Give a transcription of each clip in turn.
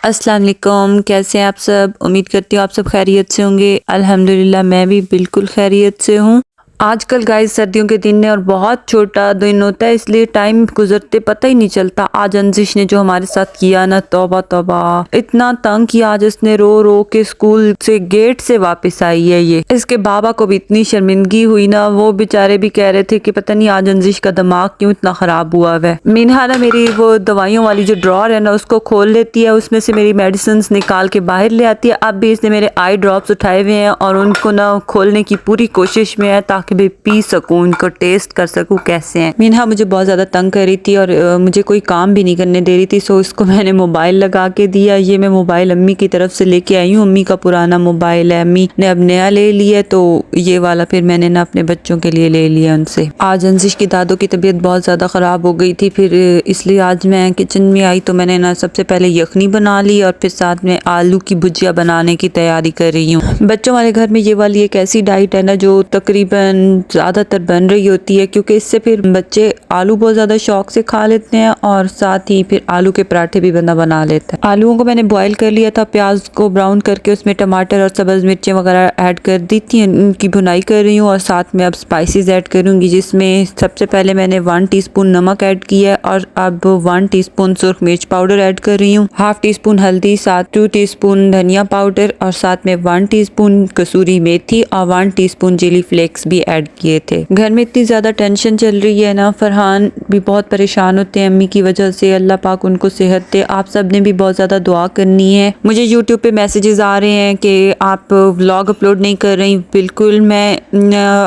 अस्सलाम वालेकुम, कैसे हैं आप सब। उम्मीद करती हूँ आप सब खैरियत से होंगे। अल्हम्दुलिल्लाह मैं भी बिल्कुल खैरियत से हूँ। आजकल गाइस सर्दियों के दिन है और बहुत छोटा दिन होता है, इसलिए टाइम गुजरते पता ही नहीं चलता। आज अंजिश ने जो हमारे साथ किया ना, तौबा तौबा, इतना तंग किया आज इसने। रो रो के स्कूल से गेट से वापस आई है ये। इसके बाबा को भी इतनी शर्मिंदगी हुई ना, वो बेचारे भी कह रहे थे कि पता नहीं आज अंजिश का दिमाग क्यों इतना खराब हुआ है। मीनहा ना मेरी वो दवाइयों वाली जो ड्रॉर है ना उसको खोल लेती है, उसमें से मेरी मेडिसिन निकाल के बाहर ले आती है। अब भी इसने मेरे आई ड्रॉप्स उठाए हुए हैं और उनको ना खोलने की पूरी कोशिश में है ताकि भी पी सकूं, उनको टेस्ट कर सकूं कैसे हैं। मीनहा मुझे बहुत ज़्यादा तंग कर रही थी और मुझे कोई काम भी नहीं करने दे रही थी। सो इसको मैंने मोबाइल लगा के दिया। ये मैं मोबाइल अम्मी की तरफ से लेके आई हूँ। अम्मी का पुराना मोबाइल है, अम्मी ने अब नया ले लिया, तो ये वाला फिर मैंने ना अपने बच्चों के लिए ले लिया उनसे। आज अंजिश की दादों की तबीयत बहुत ज़्यादा ख़राब हो गई थी, फिर इसलिए आज मैं किचन में आई तो मैंने ना सबसे पहले यखनी बना ली और फिर साथ में आलू की भुजिया बनाने की तैयारी कर रही हूँ। बच्चों वाले घर में ये वाली एक ऐसी डाइट है ना जो तकरीबन ज़्यादातर बन रही होती है, क्योंकि इससे फिर बच्चे आलू बहुत ज़्यादा शौक से खा लेते हैं और साथ ही फिर आलू के पराठे भी बंदा बना लेता है। आलूओं को मैंने बॉईल कर लिया था, प्याज को ब्राउन करके उसमें टमाटर और सब्ज़ मिर्चें वगैरह ऐड कर दी थी। उनकी भुनाई कर रही हूँ और साथ में अब स्पाइसेस ऐड करूँगी, जिसमें सबसे पहले मैंने 1 टीस्पून नमक ऐड किया है और अब 1 टीस्पून सुर्ख मिर्च पाउडर ऐड कर रही हूँ, 1/2 टीस्पून हल्दी, साथ 2 टीस्पून धनिया पाउडर और साथ में 1 टीस्पून कसूरी मेथी और 1 टीस्पून चिली फ्लेक्स भी ऐड किए थे। घर में इतनी ज़्यादा टेंशन चल रही है ना, फरहान भी बहुत परेशान होते हैं अम्मी की वजह से। अल्लाह पाक उनको सेहत दे। आप सब ने भी बहुत ज़्यादा दुआ करनी है। मुझे यूट्यूब पे मैसेजेस आ रहे हैं कि आप व्लॉग अपलोड नहीं कर रही। बिल्कुल मैं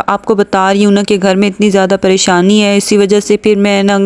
आपको बता रही हूँ ना कि घर में इतनी ज़्यादा परेशानी है, इसी वजह से फिर मैं ना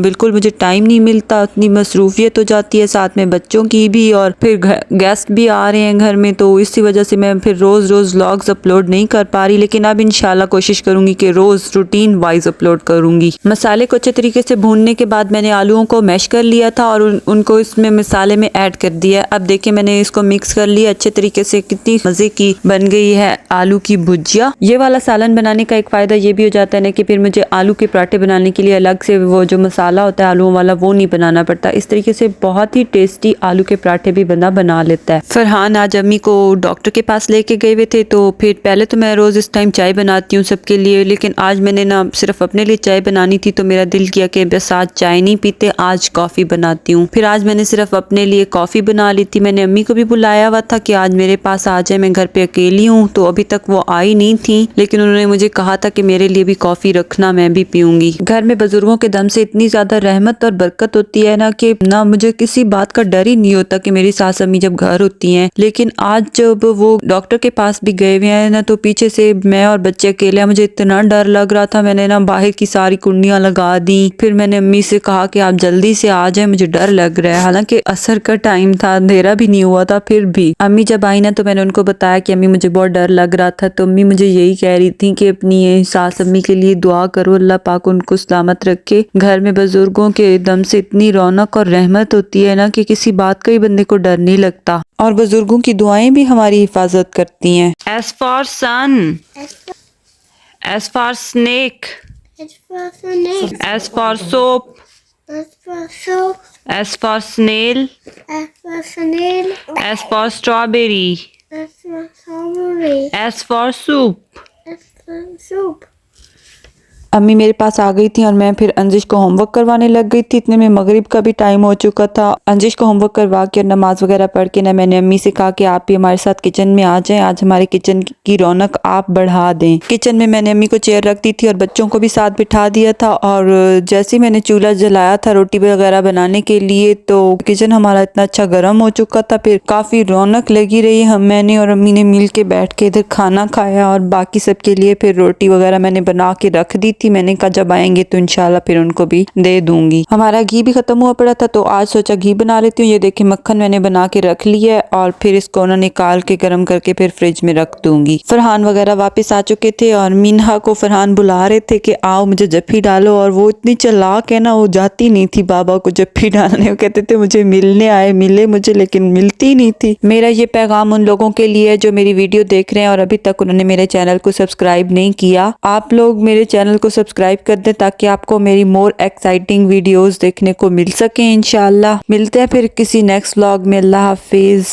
बिल्कुल मुझे टाइम नहीं मिलता, इतनी मसरूफियत हो जाती है, साथ में बच्चों की भी और फिर गेस्ट भी आ रहे हैं घर में, तो इसी वजह से मैं फिर रोज़ रोज़ व्लॉग्स अपलोड नहीं कर पा रही। लेकिन अब इंशाल्लाह कोशिश करूँगी कि रोज़ रूटीन वाइज अपलोड करूँगी। मसाले को अच्छे तरीके से भूनने के बाद मैंने आलूओं को मैश कर लिया था और उनको इसमें मसाले में ऐड कर दिया। अब देखिए मैंने इसको मिक्स कर लिया अच्छे तरीके से। कितनी मज़े की बन गई है आलू की भुजिया। ये वाला सालन बनाने का एक फ़ायदा ये भी हो जाता है ना कि फिर मुझे आलू के पराठे बनाने के लिए अलग से वो जो मसाला होता है आलूओं वाला वो नहीं बनाना पड़ता। इस तरीके से बहुत ही टेस्टी आलू के पराठे भी बंदा बना लेता है। फरहान आज अम्मी को डॉक्टर के पास लेके गए हुए थे, तो फिर पहले तो मैं रोज़ इस टाइम चाय बनाती हूँ सबके लिए, लेकिन आज मैंने ना सिर्फ अपने लिए चाय बनानी थी, तो मेरा दिल किया कि बस आज चाय नहीं पीते, आज कॉफ़ी बनाती हूँ। फिर आज मैंने सिर्फ अपने लिए कॉफ़ी बना ली थी। मैंने अम्मी को भी बुलाया हुआ था कि आज मेरे पास आ जाए, मैं घर पे अकेली हूँ, तो अभी तक वो आई नहीं थी, लेकिन उन्होंने मुझे कहा था कि मेरे लिए भी कॉफ़ी रखना, मैं भी पीऊँगी। घर में बुजुर्गों के दम से इतनी ज़्यादा रहमत और बरकत होती है ना कि ना मुझे किसी बात का डर ही नहीं होता कि मेरी सास अम्मी जब घर होती हैं। लेकिन आज जब वो डॉक्टर के पास भी गए हुए हैं ना, तो पीछे से मैं और बच्चे अकेले हैं, मुझे इतना डर लग रहा था। मैंने ना बाहर की सारी कुंडियां लगा दी। फिर मैंने अम्मी से कहा कि आप जल्दी से आ जाए, मुझे डर लग रहा है। हालांकि असर का टाइम था, अंधेरा भी नहीं हुआ था, फिर भी अम्मी जब आई ना तो मैंने उनको बताया कि अम्मी मुझे बहुत डर लग रहा था। तो अम्मी मुझे यही कह रही थी कि अपनी सास अम्मी के लिए दुआ करो, अल्लाह पाक उनको सलामत रखे। घर में बुजुर्गों के दम से इतनी रौनक और रहमत होती है ना कि किसी बात का ही बंदे को डर नहीं लगता, और बुजुर्गों की दुआएं भी हमारी हिफाजत करती हैं। S for sun, S for snake, S for soap, S for snail, S for strawberry, S for soup. अम्मी मेरे पास आ गई थी और मैं फिर अंजिश को होमवर्क करवाने लग गई थी। इतने में मगरिब का भी टाइम हो चुका था। अंजिश को होमवर्क करवा के और नमाज वगैरह पढ़ के ना मैंने अम्मी से कहा कि आप भी हमारे साथ किचन में आ जाएं, आज हमारे किचन की रौनक आप बढ़ा दें। किचन में मैंने अम्मी को चेयर रख दी थी और बच्चों को भी साथ बिठा दिया था, और जैसे ही मैंने चूल्हा जलाया था रोटी वगैरह बनाने के लिए, तो किचन हमारा इतना अच्छा गर्म हो चुका था। फिर काफ़ी रौनक लगी रही। मैंने और अम्मी ने मिल के बैठ के इधर खाना खाया और बाकी सबके लिए फिर रोटी वगैरह मैंने बना के रख दी थी। मैंने कहा जब आएंगे तो इंशाल्लाह फिर उनको भी दे दूंगी। हमारा घी भी खत्म हुआ पड़ा था, तो आज सोचा घी बना लेती हूँ। ये देखिए मक्खन मैंने बना के रख लिया है और फिर इसको ना निकाल के गर्म करके फिर फ्रिज में रख दूंगी। फरहान वगैरह वापस आ चुके थे और मीनहा को फरहान बुला रहे थे कि आओ मुझे जफ्फी डालो, और वो इतनी चालाक है ना, वो जाती नहीं थी बाबा को जफ्फी डालने। वो कहते थे मुझे मिलने आए, मिले मुझे, लेकिन मिलती नहीं थी। मेरा ये पैगाम उन लोगों के लिए है जो मेरी वीडियो देख रहे हैं और अभी तक उन्होंने मेरे चैनल को सब्सक्राइब नहीं किया। आप लोग मेरे चैनल को सब्सक्राइब कर दें ताकि आपको मेरी मोर एक्साइटिंग वीडियोस देखने को मिल सके। इंशाल्लाह मिलते हैं फिर किसी नेक्स्ट व्लॉग में। अल्लाह हाफिज।